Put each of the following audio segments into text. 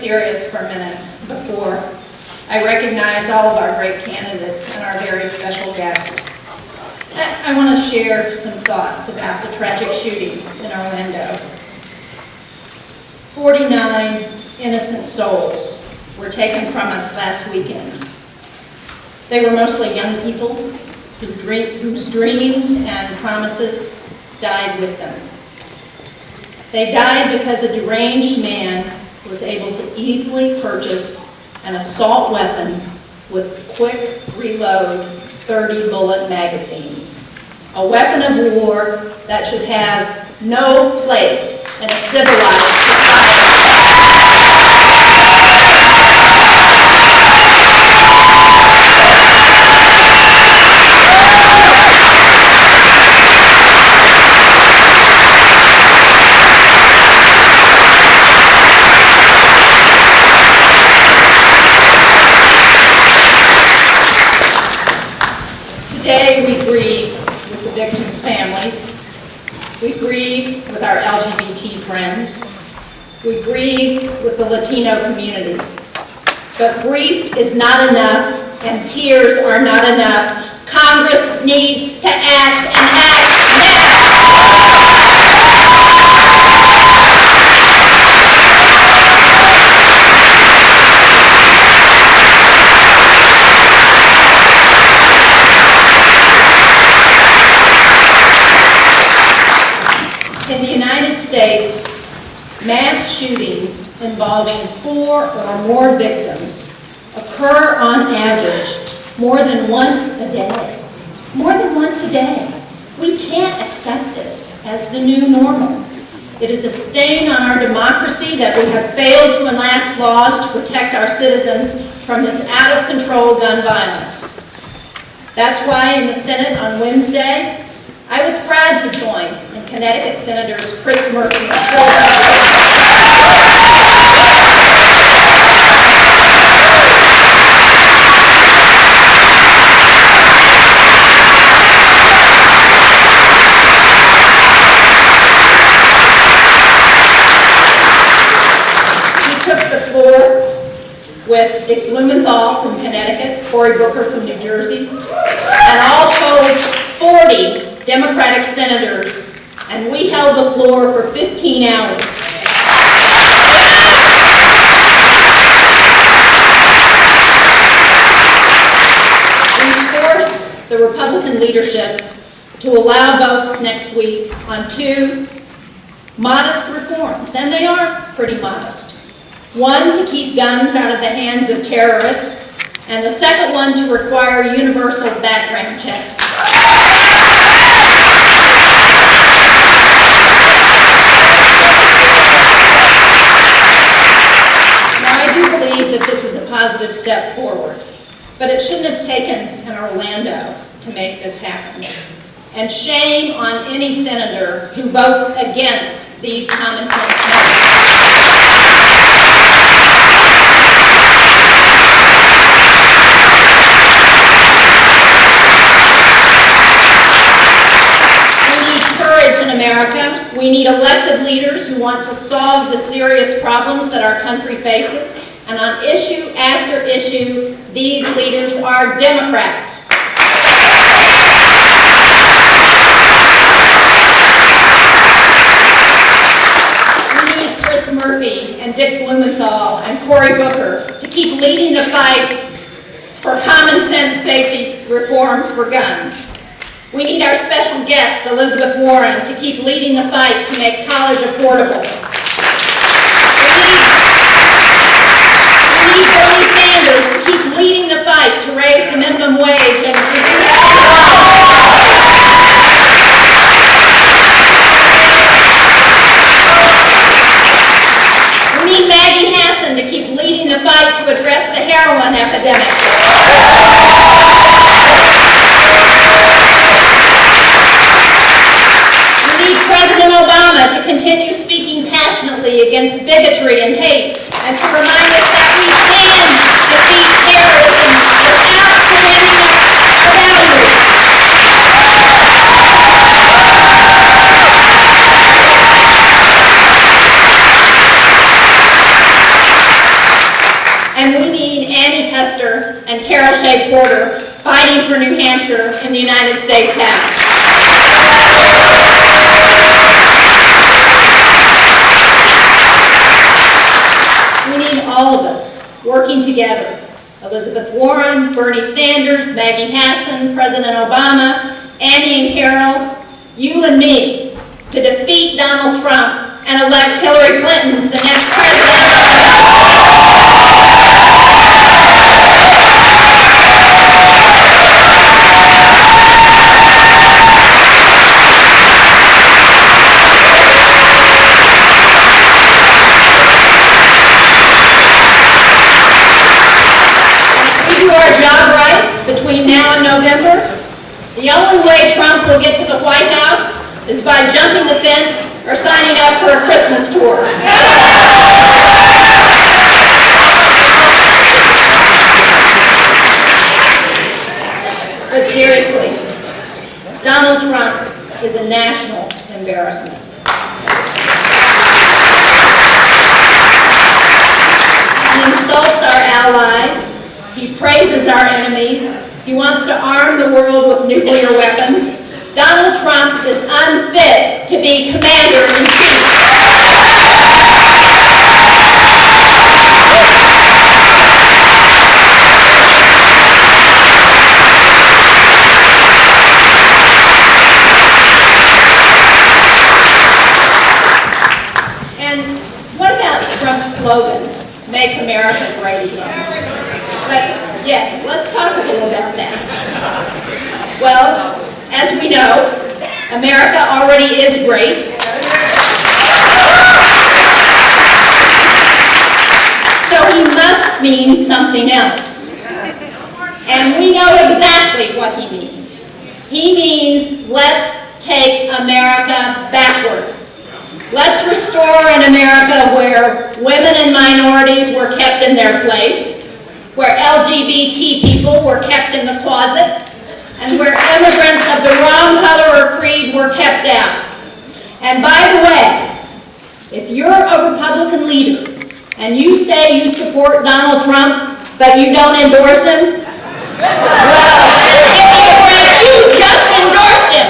serious for a minute before I recognize all of our great candidates and our very special guests. I want to share some thoughts about the tragic shooting in Orlando. 49 innocent souls were taken from us last weekend. They were mostly young people whose dreams and promises died with them. They died because a deranged man was able to easily purchase an assault weapon with quick reload 30-bullet magazines. A weapon of war that should have no place in a civilized society. Today we grieve with the victims' families. We grieve with our LGBT friends. We grieve with the Latino community. But grief is not enough and tears are not enough. Congress needs to act and act now. In the United States, mass shootings involving 4 or more victims occur on average more than once a day. More than once a day. We can't accept this as the new normal. It is a stain on our democracy that we have failed to enact laws to protect our citizens from this out-of-control gun violence. That's why in the Senate on Wednesday, I was proud to join in Connecticut Senators Chris Murphy's with Dick Blumenthal from Connecticut, Cory Booker from New Jersey, and all told 40 Democratic senators, and we held the floor for 15 hours. We forced the Republican leadership to allow votes next week on 2 modest reforms, and they are pretty modest. One, to keep guns out of the hands of terrorists, and the second one to require universal background checks. Now, I do believe that this is a positive step forward, but it shouldn't have taken an Orlando to make this happen. And shame on any senator who votes against these common sense measures. America. We need elected leaders who want to solve the serious problems that our country faces, and on issue after issue, these leaders are Democrats. We need Chris Murphy and Dick Blumenthal and Cory Booker to keep leading the fight for common sense safety reforms for guns. We need our special guest, Elizabeth Warren, to keep leading the fight to make college affordable. We need Bernie Sanders to keep leading the fight to raise the minimum wage and reduce We need Maggie Hassan to keep leading the fight to address the heroin epidemic. President Obama to continue speaking passionately against bigotry and hate, and to remind us that we can defeat terrorism without surrendering our values. And we need Annie Custer and Carol Shea-Porter fighting for New Hampshire in the United States House. We need all of us working together. Elizabeth Warren, Bernie Sanders, Maggie Hassan, President Obama, Annie and Carol, you and me, to defeat Donald Trump and elect Hillary Clinton the next president. Between now and November, the only way Trump will get to the White House is by jumping the fence or signing up for a Christmas tour. But seriously, Donald Trump is a national embarrassment. He insults our allies. He praises our enemies. He wants to arm the world with nuclear weapons. Donald Trump is unfit to be commander-in-chief. And what about Trump's slogan, "Make America Great Again"? Let's talk a little about that. Well, as we know, America already is great. So he must mean something else. And we know exactly what he means. He means, let's take America backward. Let's restore an America where women and minorities were kept in their place, where LGBT people were kept in the closet, and where immigrants of the wrong color or creed were kept out. And by the way, if you're a Republican leader and you say you support Donald Trump, but you don't endorse him, well, give me a break, you just endorsed him.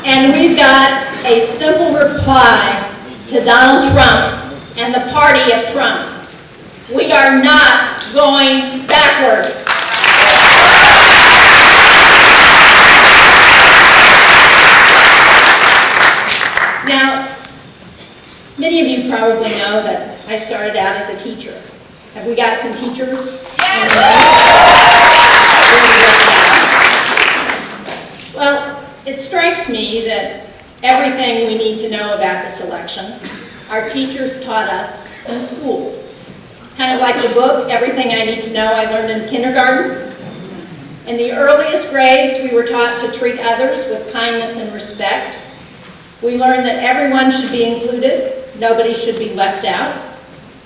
And we've got a simple reply to Donald Trump and the party of Trump. We are not going backward. Now, many of you probably know that I started out as a teacher. Have we got some teachers? Well, it strikes me that everything we need to know about this election, our teachers taught us in school. It's kind of like the book, Everything I Need to Know I Learned in Kindergarten. In the earliest grades, we were taught to treat others with kindness and respect. We learned that everyone should be included, nobody should be left out,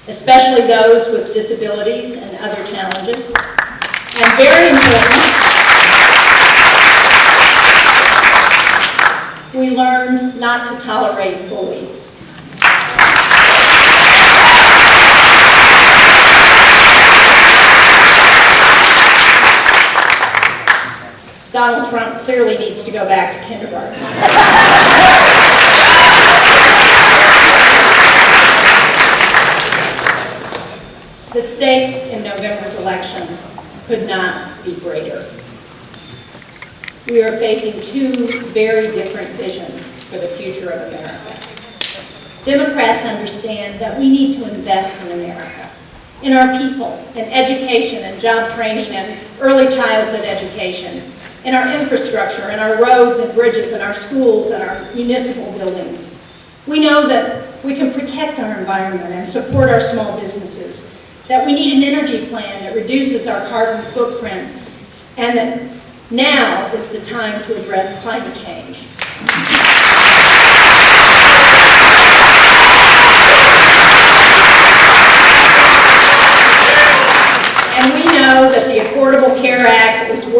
especially those with disabilities and other challenges. And very important, we learned not to tolerate bullies. Donald Trump clearly needs to go back to kindergarten. The stakes in November's election could not be greater. We are facing two very different visions for the future of America. Democrats understand that we need to invest in America, in our people, in education and job training and early childhood education, in our infrastructure, in our roads and bridges, in our schools and our municipal buildings. We know that we can protect our environment and support our small businesses, that we need an energy plan that reduces our carbon footprint, and that now is the time to address climate change.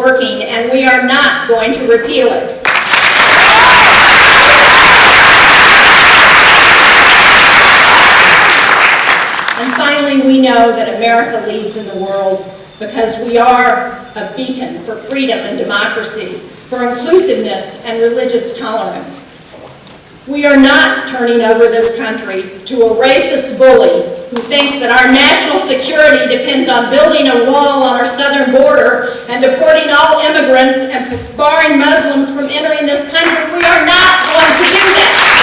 working, and we are not going to repeal it. And finally, we know that America leads in the world because we are a beacon for freedom and democracy, for inclusiveness and religious tolerance. We are not turning over this country to a racist bully who thinks that our national security depends on building a wall on our southern border and deporting all immigrants and barring Muslims from entering this country. We are not going to do that.